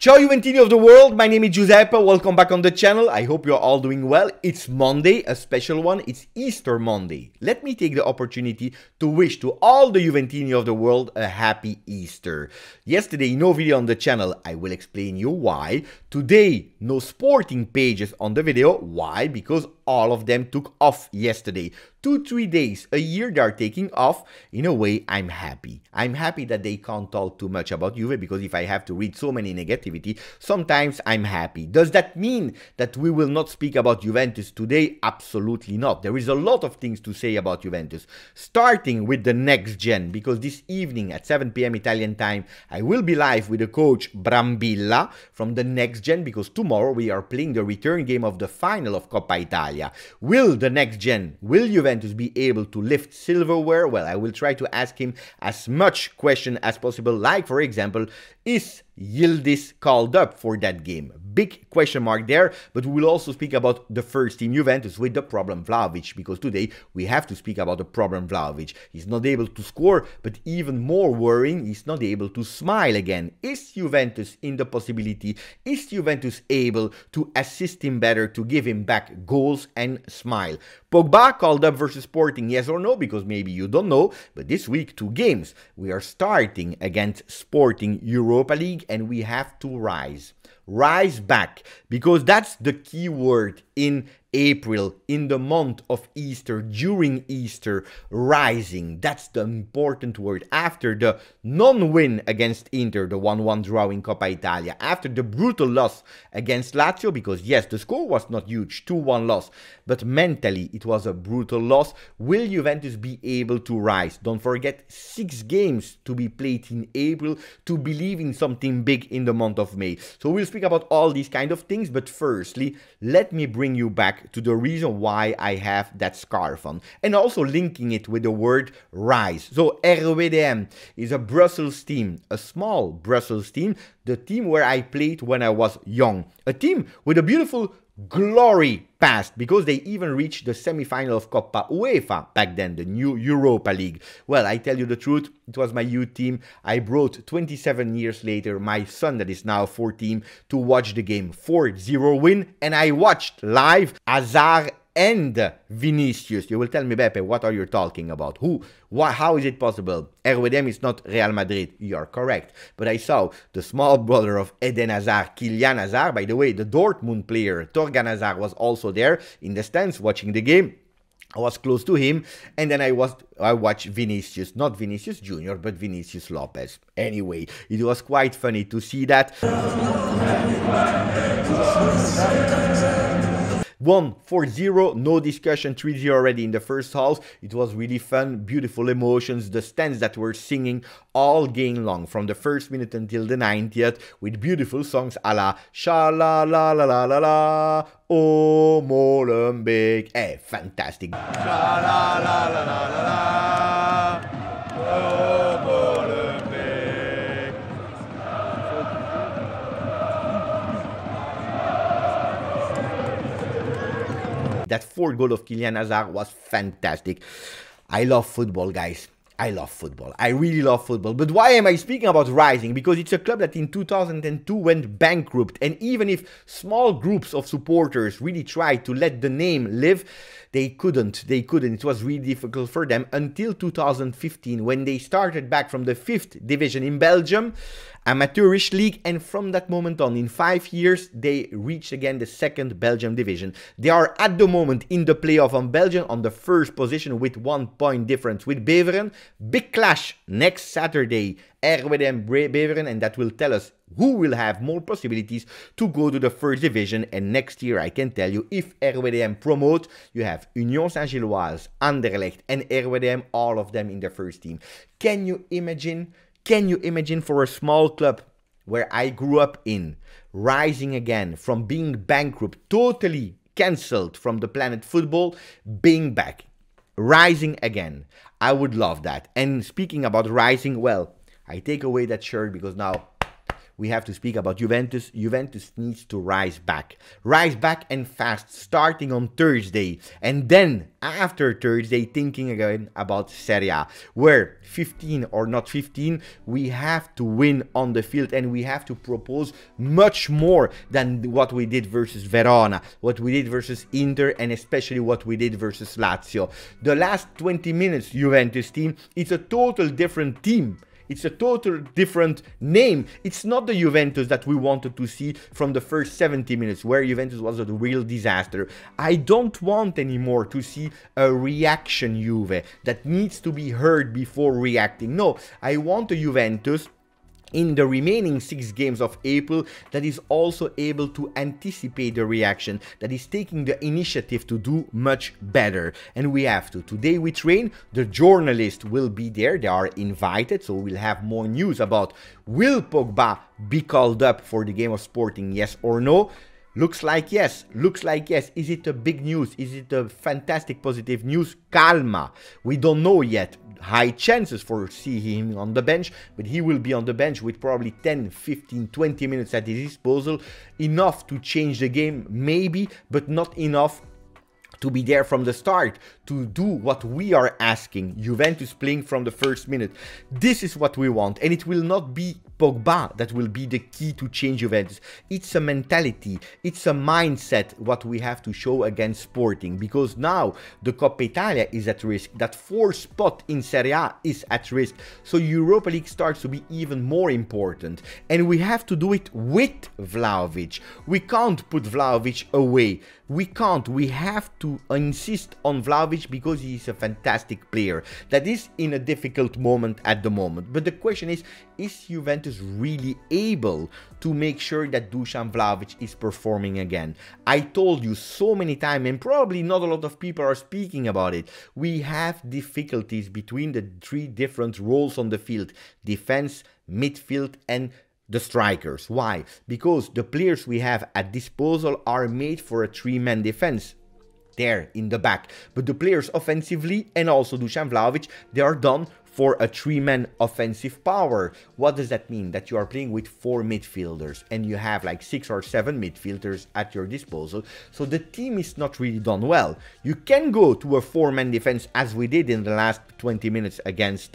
Ciao Juventini of the world, my name is Giuseppe, welcome back on the channel. I hope you're all doing well. It's Monday, a special one, it's Easter Monday. Let me take the opportunity to wish to all the Juventini of the world a happy Easter. Yesterday, no video on the channel, I will explain you why. Today, no sporting pages on the video, why? Because all of them took off yesterday. 2-3 days, a year they are taking off. In a way, I'm happy. I'm happy that they can't talk too much about Juve, because if I have to read so many negativity, sometimes I'm happy. Does that mean that we will not speak about Juventus today? Absolutely not. There is a lot of things to say about Juventus, starting with the next gen, because this evening at 7 p.m. Italian time, I will be live with the coach Brambilla from the next gen, because tomorrow we are playing the return game of the final of Coppa Italia. Will the next gen, will Juventus be able to lift silverware? Well, I will try to ask him as much question as possible, like for example, is Yildiz called up for that game? Big question mark there, but we will also speak about the first team Juventus with the problem Vlahovic, because today we have to speak about the problem Vlahovic. He's not able to score, but even more worrying, he's not able to smile again. Is Juventus in the possibility? Is Juventus able to assist him better, to give him back goals and smile? Pogba called up versus Sporting, yes or no? Because maybe you don't know, but this week 2 games. We are starting against Sporting Europa League and we have to rise back, because that's the key word in April, in the month of Easter, during Easter, rising. That's the important word. After the non-win against Inter, the 1-1 draw in Coppa Italia, after the brutal loss against Lazio, because yes, the score was not huge, 2-1 loss, but mentally it was a brutal loss. Will Juventus be able to rise? Don't forget, 6 games to be played in April to believe in something big in the month of May. So we'll speak about all these kind of things, but firstly, let me bring you back to the reason why I have that scarf on, and also linking it with the word rise. So Rwdm is a Brussels team, a small Brussels team, the team where I played when I was young, a team with a beautiful glory past, because they even reached the semi-final of Coppa UEFA back then, the new Europa League. Well, I tell you the truth, it was my youth team. I brought 27 years later my son that is now 14 to watch the game. 4-0 win, and I watched live Hazard and Vinicius. You will tell me, Beppe, what are you talking about? How is it possible? Rwdm is not Real Madrid. You are correct. But I saw the small brother of Eden Hazard, Kylian Hazard. By the way, the Dortmund player, Torgan Hazard, was also there in the stands watching the game. I was close to him, and then I watched Vinicius, not Vinicius Junior, but Vinicius Lopez. Anyway, it was quite funny to see that. 1-4-0, no discussion, 3-0 already in the first half. It was really fun, beautiful emotions, the stands that were singing all game long, from the first minute until the 90th, with beautiful songs a la Sha-la-la-la-la-la-la, oh Molenbeek. Fantastic. Sha-la-la-la-la-la-la, oh Molenbeek. That 4th goal of Kylian Hazard was fantastic. I love football, guys. I love football. I really love football. But why am I speaking about rising? Because it's a club that in 2002 went bankrupt. And even if small groups of supporters really tried to let the name live, they couldn't. It was really difficult for them until 2015, when they started back from the 5th division in Belgium, amateurish league, and from that moment on, in 5 years, they reached again the 2nd Belgium division. They are at the moment in the playoff on Belgium on the 1st position with 1 point difference with Beveren. Big clash next Saturday, Rwdm Beveren, and that will tell us who will have more possibilities to go to the 1st division. And next year, I can tell you, if Rwdm promote, you have Union Saint-Gilloise, Anderlecht and Rwdm, all of them in the 1st team. Can you imagine? Can you imagine for a small club where I grew up in, rising again from being bankrupt, totally cancelled from the planet football, being back, rising again? I would love that. And speaking about rising, well, I take away that shirt because now we have to speak about Juventus. Juventus needs to rise back and fast, starting on Thursday, and then after Thursday thinking again about Serie A, where 15 or not 15, we have to win on the field, and we have to propose much more than what we did versus Verona, what we did versus Inter, and especially what we did versus Lazio. The last 20 minutes Juventus team, it's a total different team. It's a total different name. It's not the Juventus that we wanted to see from the first 70 minutes, where Juventus was a real disaster. I don't want anymore to see a reaction Juve that needs to be heard before reacting. No, I want a Juventus in the remaining 6 games of April that is also able to anticipate the reaction, that is taking the initiative to do much better. And we have to. Today we train, the journalists will be there, they are invited, so we'll have more news about will Pogba be called up for the game of Sporting, yes or no. Looks like yes, looks like yes. Is it a big news? Is it a fantastic positive news? Calma. We don't know yet. High chances for seeing him on the bench, but he will be on the bench with probably 10, 15, 20 minutes at his disposal. Enough to change the game, maybe, but not enough to be there from the start, to do what we are asking. Juventus playing from the first minute. This is what we want, and it will not be Pogba that will be the key to change Juventus. It's a mentality, it's a mindset what we have to show against Sporting, because now the Coppa Italia is at risk, that 4th spot in Serie A is at risk, so Europa League starts to be even more important, and we have to do it with Vlahovic. We can't put Vlahovic away. We can't. We have to insist on Vlahovic because he is a fantastic player that is in a difficult moment at the moment. But the question is Juventus really able to make sure that Dusan Vlahovic is performing again? I told you so many times, and probably not a lot of people are speaking about it, we have difficulties between the 3 different roles on the field: defense, midfield, and the strikers. Why? Because the players we have at disposal are made for a 3-man defense there in the back, but the players offensively and also Dusan Vlahovic, they are done for a 3-man offensive power. What does that mean? That you are playing with 4 midfielders and you have like 6 or 7 midfielders at your disposal, so the team is not really done well. You can go to a 4-man defense as we did in the last 20 minutes against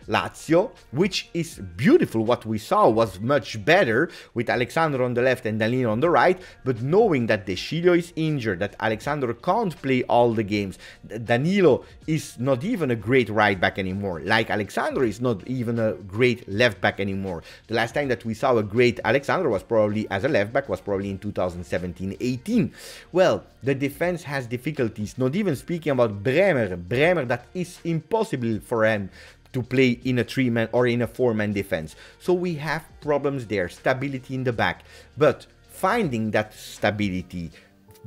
Lazio, which is beautiful. What we saw was much better with Alexandro on the left and Danilo on the right, but knowing that De Sciglio is injured, that Alexandro can't play all the games, Danilo is not even a great right back anymore, like Alexandro is not even a great left back anymore. The last time that we saw a great Alexandro was probably as a left back was probably in 2017-18. Well, the defense has difficulties, not even speaking about Bremer, that is impossible for him to play in a 3-man or in a 4-man defense. So we have problems there, stability in the back, but finding that stability,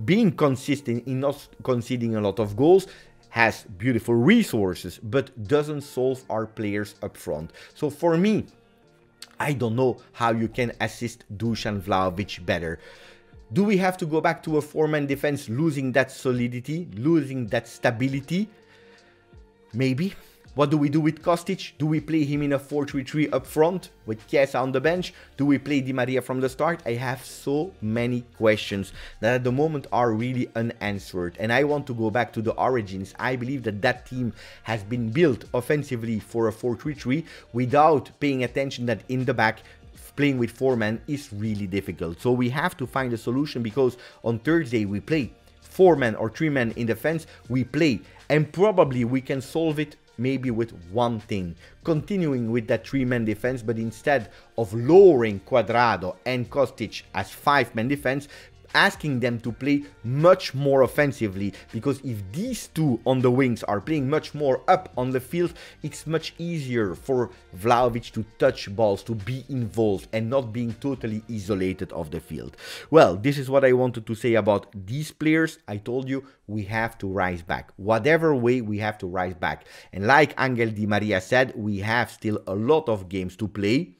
being consistent in not conceding a lot of goals, has beautiful resources, but doesn't solve our players up front. So for me, I don't know how you can assist Dusan Vlahovic better. Do we have to go back to a 4-man defense, losing that solidity, losing that stability? Maybe. What do we do with Kostic? Do we play him in a 4-3-3 up front with Chiesa on the bench? Do we play Di Maria from the start? I have so many questions that at the moment are really unanswered. And I want to go back to the origins. I believe that that team has been built offensively for a 4-3-3 without paying attention that in the back playing with 4-men is really difficult. So we have to find a solution, because on Thursday we play 4-men or 3-men in defense. We play, and probably we can solve it maybe with one thing, continuing with that 3-man defense, but instead of lowering Cuadrado and Kostic as 5-man defense, asking them to play much more offensively, because if these two on the wings are playing much more up on the field, it's much easier for Vlahovic to touch balls, to be involved and not being totally isolated off the field. Well, this is what I wanted to say about these players. I told you we have to rise back. Whatever way, we have to rise back. And like Angel Di Maria said, we have still a lot of games to play.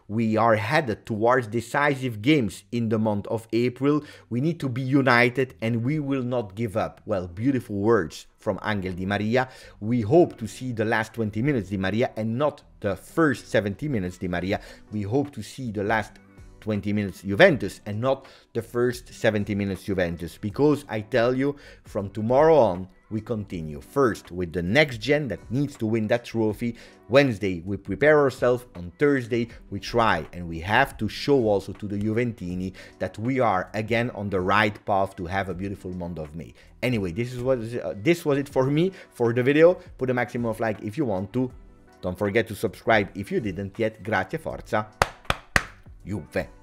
We are headed towards decisive games in the month of April. We need to be united and we will not give up. Well, beautiful words from Angel Di Maria. We hope to see the last 20 minutes Di Maria and not the first 70 minutes Di Maria. We hope to see the last 20 minutes Juventus and not the first 70 minutes Juventus, because I tell you, from tomorrow on, we continue first with the next gen that needs to win that trophy. Wednesday, we prepare ourselves. On Thursday, we try, and we have to show also to the Juventini that we are again on the right path to have a beautiful month of May. Anyway, this was it for me for the video. Put a maximum of like if you want to. Don't forget to subscribe if you didn't yet. Grazie, forza, Juve.